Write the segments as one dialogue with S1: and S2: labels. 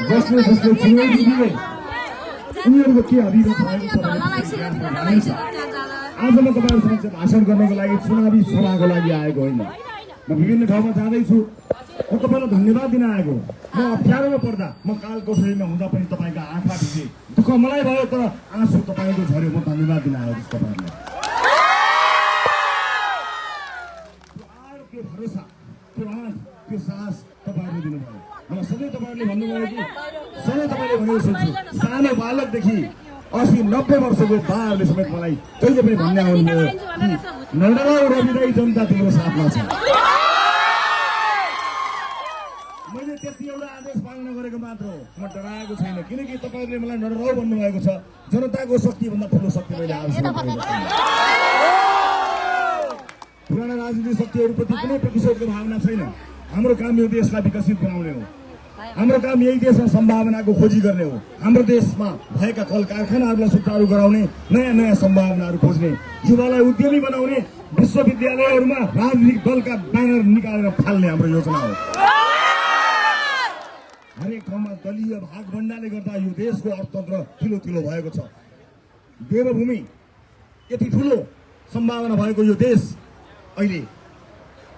S1: जसले चुनौती दिए उनीहरूको के अभिगत भएको छ भने आज म तपाईँहरू समक्ष भाषण गर्नको लागि चुनावी सभाको लागि आएको होइन। म विभिन्न ठाउँमा जाँदैछु, म तपाईँलाई धन्यवाद दिन आएको। म अप्ठ्यारोमा पर्दा, म कालकोठरीमा हुँदा पनि तपाईँको आँखा भिजे दुःख मलाई भयो, तर आँसु तपाईँको झऱ्यो। म धन्यवाद दिन आएको छु तपाईँहरूलाई। त्यो भरोसा, त्यो आँट, त्यो साहस तपाईँहरूले दिनुभयो। मलाई सधैँ तपाईँहरूले भन्नुभयो कि सधैँ तपाईँले भनेको सुन्छु, सानो बालकदेखि 80-90 वर्षको बाहरूले समेत मलाई कहिले पनि भन्ने आउनुभयो कि नडराउ रविदाई, जनता तिम्रो साथमा छ। मैले त्यति एउटा आदेश पालन गरेको मात्र हो, म डराएको छैन, किनकि तपाईँहरूले मलाई नडराउ भन्नुभएको छ। जनताको शक्तिभन्दा ठुलो शक्ति मैले आजसम्म पाएको छैन। पुराना राजनीतिक शक्तिहरूप्रति कुनै प्रतिशोधको भावना छैन। हाम्रो काम यो देशलाई विकसित बनाउने हो। हाम्रो काम यही देशमा सम्भावनाको खोजी गर्ने हो। हाम्रो देशमा भएका कल कारखानाहरूलाई सुचारू गराउने, नयाँ नयाँ सम्भावनाहरू खोज्ने, युवालाई उद्यमी बनाउने, विश्वविद्यालयहरूमा राजनीतिक दलका ब्यानर निकालेर फाल्ने हाम्रो योजना हो। हरेक ठाउँमा दलीय भागभण्डाले गर्दा यो देशको अर्थतन्त्र ठुलो भएको छ। देवभूमि यति ठुलो सम्भावना भएको यो देश अहिले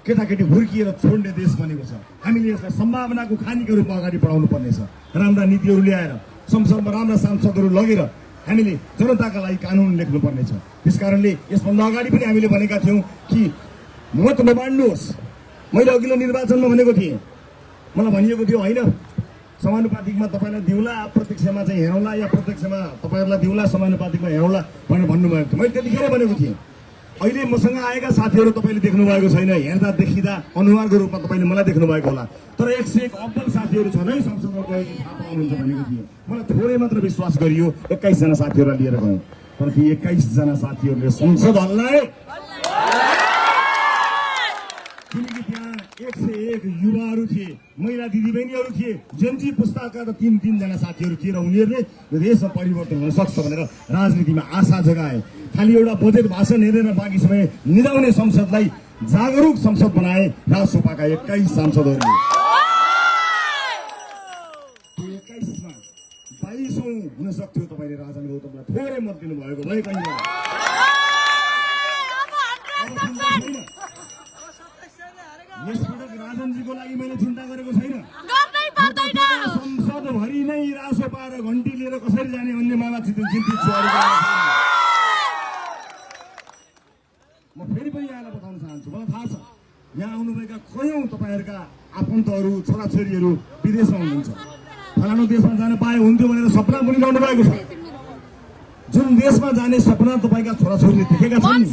S1: केटाकेटी हुर्किएर छोड्ने देश बनेको छ। हामीले यसलाई सम्भावनाको खानीको रूपमा अगाडि बढाउनु पर्नेछ। राम्रा नीतिहरू ल्याएर, संसदमा राम्रा सांसदहरू लगेर हामीले जनताका लागि कानुन लेख्नुपर्नेछ। त्यसकारणले यसभन्दा अगाडि पनि हामीले भनेका थियौँ कि मत नबाड्नुहोस्। मैले अघिल्लो निर्वाचनमा भनेको थिएँ, मलाई भनिएको थियो होइन समानुपातिकमा तपाईँलाई दिउँला, अप्रत्यक्षमा चाहिँ हेरौँला, या प्रत्यक्षमा तपाईँहरूलाई दिउँला, समानुपातिकमा हेरौँला भनेर भन्नुभएको थियो। मैले त्यतिखेर भनेको थिएँ। अहिले मसँग आएका साथीहरू तपाईँले देख्नु भएको छैन, हेर्दा देखिँदा अनुहारको रूपमा तपाईँले मलाई देख्नु भएको होला, तर 101 अब्बल साथीहरू छन् है संसदमा गएको थाहा पाउनुहुन्छ भनेको थिएँ। मलाई थोरै मात्र विश्वास गरियो, 21 जना साथीहरूलाई लिएर गयौँ, तर ती 21 जना साथीहरूले संसद हल्लाए। किनकि त्यहाँ 101 युवाहरू थिए, महिला दिदीबहिनीहरू थिए, जेन्जी पुस्ताका त 3 जना साथीहरू थिए, र उनीहरूले देशमा परिवर्तन हुन सक्छ भनेर राजनीतिमा आशा जगाए। खालि एउटा बजेट भाषण हेरेर बाँकी समय निदाउने संसदलाई जागरुक संसद बनाए राजसभाका 21 सांसदहरूले। 21मा 22औं हुन सक्थ्यो तपाईँले राजन गौतमलाई थोरै मत दिनुभएको भए कहीँ यसपटक राजनजीको लागि मैले चिन्ता गरेको छैन। संसदभरि नै रासोपा र घन्टी लिएर कसरी जाने भन्ने मामासित चिन्तित छु। म फेरि पनि यहाँलाई बताउन चाहन्छु, मलाई थाहा छ यहाँ आउनुभएका कयौँ तपाईँहरूका आफन्तहरू, छोराछोरीहरू विदेशमा हुनुहुन्छ। फलानु देशमा जान पाए हुन्थ्यो भनेर सपना बुनिरहनु भएको छ। जुन देशमा जाने सपना तपाईँका छोराछोरीले देखेका छन्,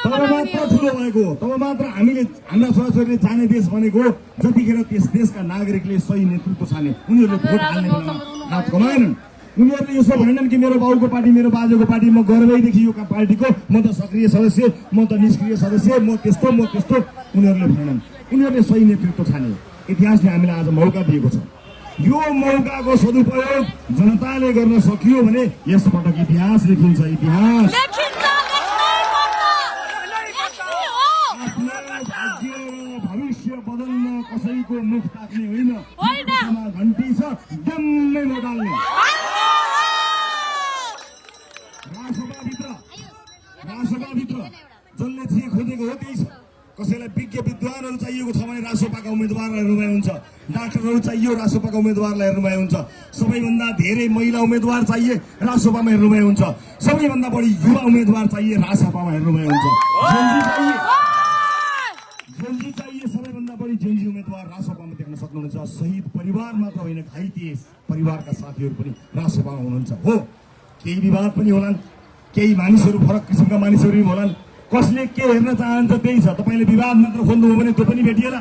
S1: तब मात्र ठुलो भएको, तब मात्र हामीले हाम्रा छोराछोरीले जाने देश भनेको जतिखेर त्यस देशका नागरिकले सही नेतृत्व छाने, उनीहरूले भोट हाल्ने बेलामा हात कमाएनन्। उनीहरूले यसो भनेनन् कि मेरो बाउको पार्टी, मेरो बाजेको पार्टी, म गर्वैदेखि यो पार्टीको, म त सक्रिय सदस्य, म त निष्क्रिय सदस्य, म त्यस्तो। उनीहरूले भनेनन्। उनीहरूले सही नेतृत्व छाने। इतिहासले हामीलाई आज मौका दिएको छ। यो मौकाको सदुपयोग जनताले गर्न सकियो भने यसपटक इतिहास लेखिन्छ। इतिहास भविष्य बदल्न कसैको मुख ताक्ने होइन, घन्टी छ जम्मै नडाल्ने। राजसभाभित्र जसले जे खोजेको हो त्यही छ। कसैलाई विज्ञ विद्वानहरू चाहिएको छ भने राजसभाका उम्मेदवारलाई हेर्नुभए हुन्छ, डाक्टरहरू चाहियो राजसभाका उम्मेदवारलाई हेर्नुभए हुन्छ, सबैभन्दा धेरै महिला उम्मेदवार चाहिए राजसभामा हेर्नुभए हुन्छ, सबैभन्दा बढी युवा उम्मेदवार चाहिए राजसभामा हेर्नुभए हुन्छ, जेन्जी चाहिए सबैभन्दा बढी जेन्जी उम्मेदवार राजसभामा देख्न सक्नुहुन्छ। शहीद परिवार मात्र होइन, घाइते परिवारका साथीहरू पनि राजसभामा हुनुहुन्छ। हो, केही विवाद पनि होलान्, केही मानिसहरू फरक किसिमका मानिसहरू पनि होलान्, कसले के हेर्न चाहन्छ त्यही छ। तपाईँले विवाद मात्र खोज्नुभयो भने त्यो पनि भेटिएला,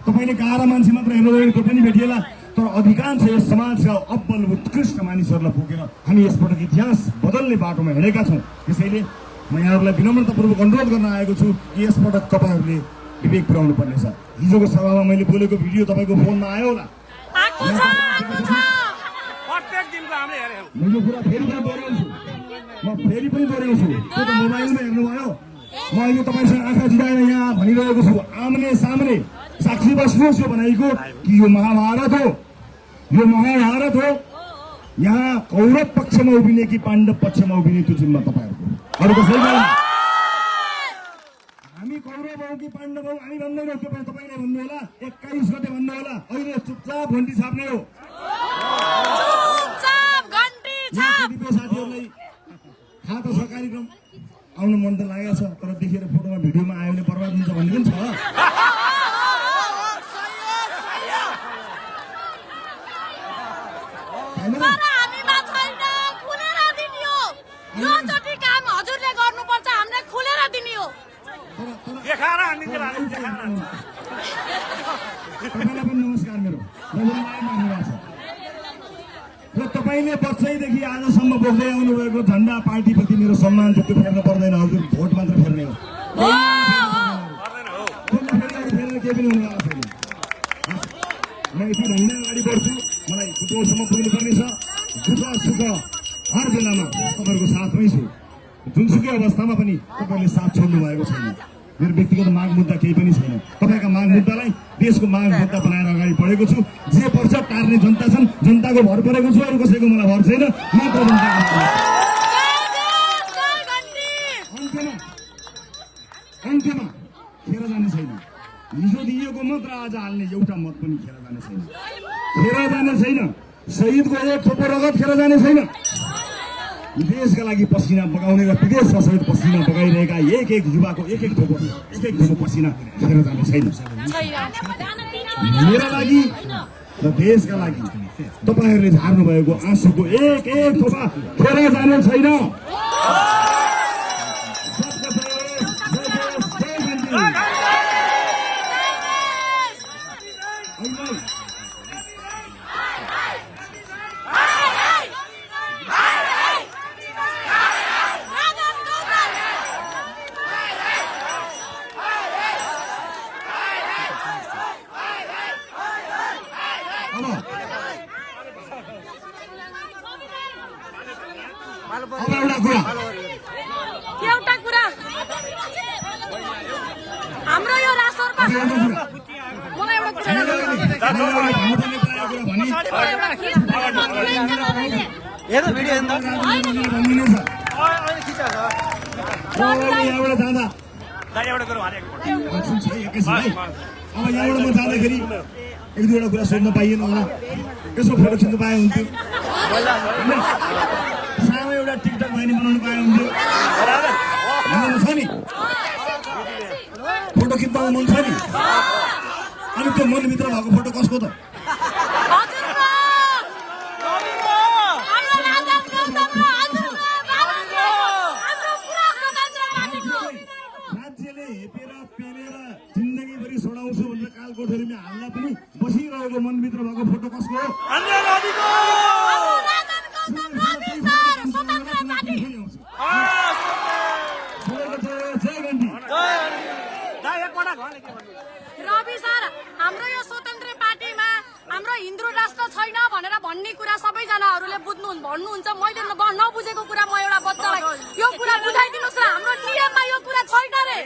S1: तपाईँले गाह्रो मान्छे मात्र हेर्नुभयो भने त्यो पनि भेटिएला, तर अधिकांश यस समाजका अब्बल उत्कृष्ट मानिसहरूलाई पुगेर हामी यसपटक इतिहास बदल्ने बाटोमा हिँडेका छौँ। त्यसैले म यहाँहरूलाई विनम्रतापूर्वक अनुरोध गर्न आएको छु कि यसपटक तपाईँहरूले विवेक पुर्याउनु पर्नेछ। हिजोको सभामा मैले बोलेको भिडियो तपाईँको फोनमा आयो होला, मैले कुरा फेरि पनि दोहोऱ्याउँछु, म फेरि पनि दोहोऱ्याउँछु। त्यो त मोबाइलमा हेर्नुभयो। म अहिले तपाईँसँग आँखा जुटाएर यहाँ भनिरहेको छु, आम्ने सामने साक्षी बस्नुहोस् यो भनाइको कि यो महाभारत हो, यो महाभारत हो। यहाँ कौरव पक्षमा उभिने कि पाण्डव पक्षमा उभिने त्यो जिम्मा तपाईँहरूको, अरू कसैको होइन। हामी कौरव हौ कि पाण्डव हौ हामी भन्दैनौँ, त्यो पनि तपाईँले भन्नु होला। 21 गते भन्नु होला। अहिले चुपचाप घन्टी छाप्ने हो। साथीहरूलाई थाहा त छ कार्यक्रम आउनु मन त लागेको छ, तर देखेर फोटोमा भिडियोमा आयो भने बर्बाद हुन्छ भन्ने पनि छ। तपाईँलाई पनि नमस्कार मेरो मान्नुभएको छ र तपाईँले बच्चैदेखि आजसम्म बोक्दै आउनुभएको झन्डा पार्टीप्रति मेरो सम्मान छ, त्यो फेर्न पर्दैन। हजुर भोट मात्र फेर्ने हो, फेरेर केही पनि हुनेवाला छैन। म यति भन्दै अगाडि बढ्छु, मलाई बुटोलसम्म पुग्नुपर्ने छ। दुःख सुख हर बेलामा तपाईँहरूको साथमै छु, जुनसुकै अवस्थामा पनि तपाईँले साथ छोड्नु भएको छैन। मेरो व्यक्तिगत माग मुद्दा केही पनि छैन। तपाईँका माग मुद्दालाई देशको माग मुद्दा बनाएर अगाडि बढेको छु। जे पर्छ टार्ने जनता छन्, जनताको भर परेको छु, अरू कसैको मलाई भर छैन। मात्र जनताको अन्त्यमा खेर जाने छैन। हिजो दिएको मत र आज हाल्ने एउटा मत पनि खेर जाने छैन, खेर जाने छैन। शहीदको एक थोपो रगत खेर जाने छैन। देशका लागि पसिना बगाउने र विदेशमा सहित पसिना बगाइरहेका एक एक युवाको एक एक थोपो पसिना खेर जाने छैन। मेरा लागि र देशका लागि तपाईँहरूले झार्नु भएको आँसुको एक एक थोपा खेर जाने छैन।
S2: एउटा कुरा हाम्रो यो रासोरपा मलाई एउटा कुरा
S1: अब यहाँबाट म जाँदाखेरि एक दुईवटा कुरा सोध्न पाइएन होला, यसो फोटो खिच्नु पाए हुन्थ्यो, सानो एउटा टिकटक भाइनी बनाउनु पाए हुन्थ्यो छ नि, फोटो खिच्न मन छ नि। अनि त्यो मनभित्र भएको फोटो कसको त? राज्यले हेपेर पेलेर जिन्दगीभरि छोडाउँछु भनेर कालकोठरीमा हाल्दा पनि बसिरहेको मनभित्र भएको फोटो कसको हो?
S2: रवि सर, हाम्रो यो स्वतन्त्र पार्टीमा हाम्रो हिन्दू राष्ट्र छैन भनेर भन्ने कुरा सबैजनाहरूले भन्नुहुन्छ। मैले नबुझेको कुरा म एउटा बच्चालाई यो कुरा बुझाइदिनुहोस् र हाम्रो नियममा यो कुरा छैन रे।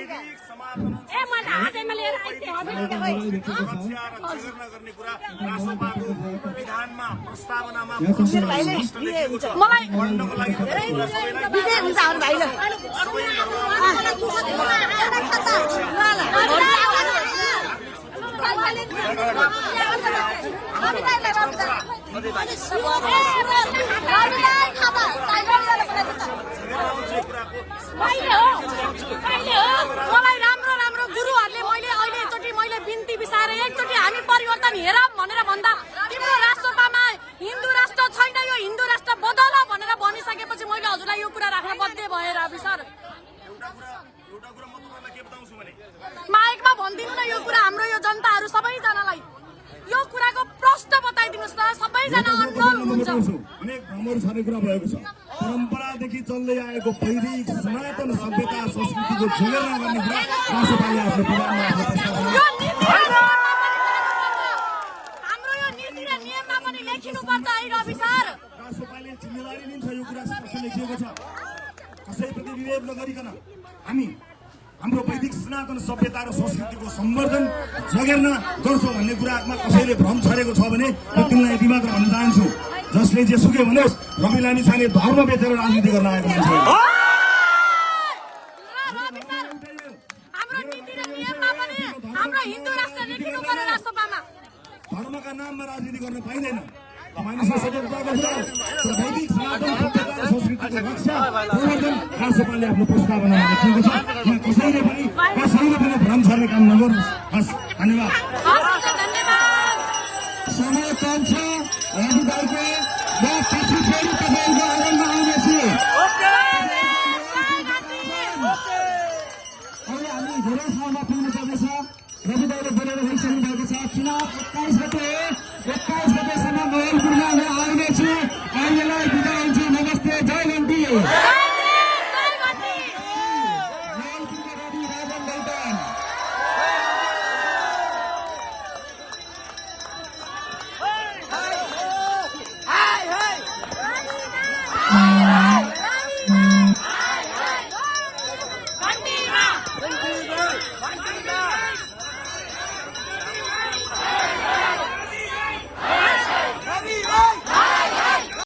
S2: मलाई राम्रो राम्रो गुरुहरूले मैले एकचोटि बिन्ती बिसाएर एकचोटि हामी परिवर्तन हेरौँ भनेर भन्दा तिम्रो राष्ट्रपामा हिन्दू राष्ट्र छैन, यो हिन्दू राष्ट्र बदल भनेर भनिसकेपछि मैले हजुरलाई यो कुरा राख्न बाध्य भएँ। रवि सर माइकमा भनिदिनु न यो कुरा, हाम्रो यो जनताहरू सबैजनालाई यो कुराको प्रश्न बताइदिनुहोस् न। सबैजना अनमोल हुनुहुन्छ।
S1: अनेक भ्रमहरू छर्ने कुरा भएको छ। परम्परादेखि चल्दै आएको वैदिक सनातन सभ्यता संस्कृतिको जोडेर गर्ने कुरा राष्ट्रपालले आफ्नो विधानमा
S2: हाम्रो यो नीति र नियममा पनि लेखिनुपर्छ है रवि सर।
S1: राष्ट्रपालले जिम्मेवारी लिन्छ, यो कुरा स्पष्ट लेखिएको छ। कसैप्रति विभेद नगरिकन हामी हाम्रो वैदिक सनातन सभ्यता र संस्कृतिको सम्वर्धन जगेर्न गर्छौ भन्ने कुरामा कसैले भ्रम छरेको छ भने म तिमीलाई दिमागमा भन्न चाहन्छु, जसले जेसुकै भनोस् रवि लामिछाने धर्म बेचेर राजनीति गर्न आएको मान्छे हो।
S2: रवि सर, हाम्रो नीति र नियममा पनि हाम्रो हिन्दू राष्ट्र लेखिनु पर्यो राष्ट्रसभामा।
S1: धर्मका नाममा राजनीति गर्न पाइँदैन। मानिसको सचेतताको कुरा र वैदिक सनातन सभ्यता र संस्कृतिको रक्षा प्रवर्धन राष्ट्रपालले आफ्नो प्रस्तावनामा लेखेको छ। यहाँ कसैले पनि भ्रम छर्ने काम नगर्नुहोस्। हस्, धन्यवाद।
S2: हस्, धन्यवाद।
S1: समय कम छ राजु भाइको, म पछि फेरि तपाईँको आँगनमा आउनेछु। अहिले हामी धेरै ठाउँमा पुग्नु पर्नेछ। रवि दाइले बोलेर भइसक्नु भएको छ। चुनाव 21 गतेसम्म मोहनपुरमा म आउनेछु। अहिलेलाई बिदा हुन्छु। नमस्ते, जय घन्टी। मोहनपुरमा रवि राजन दैतान।
S2: Hey!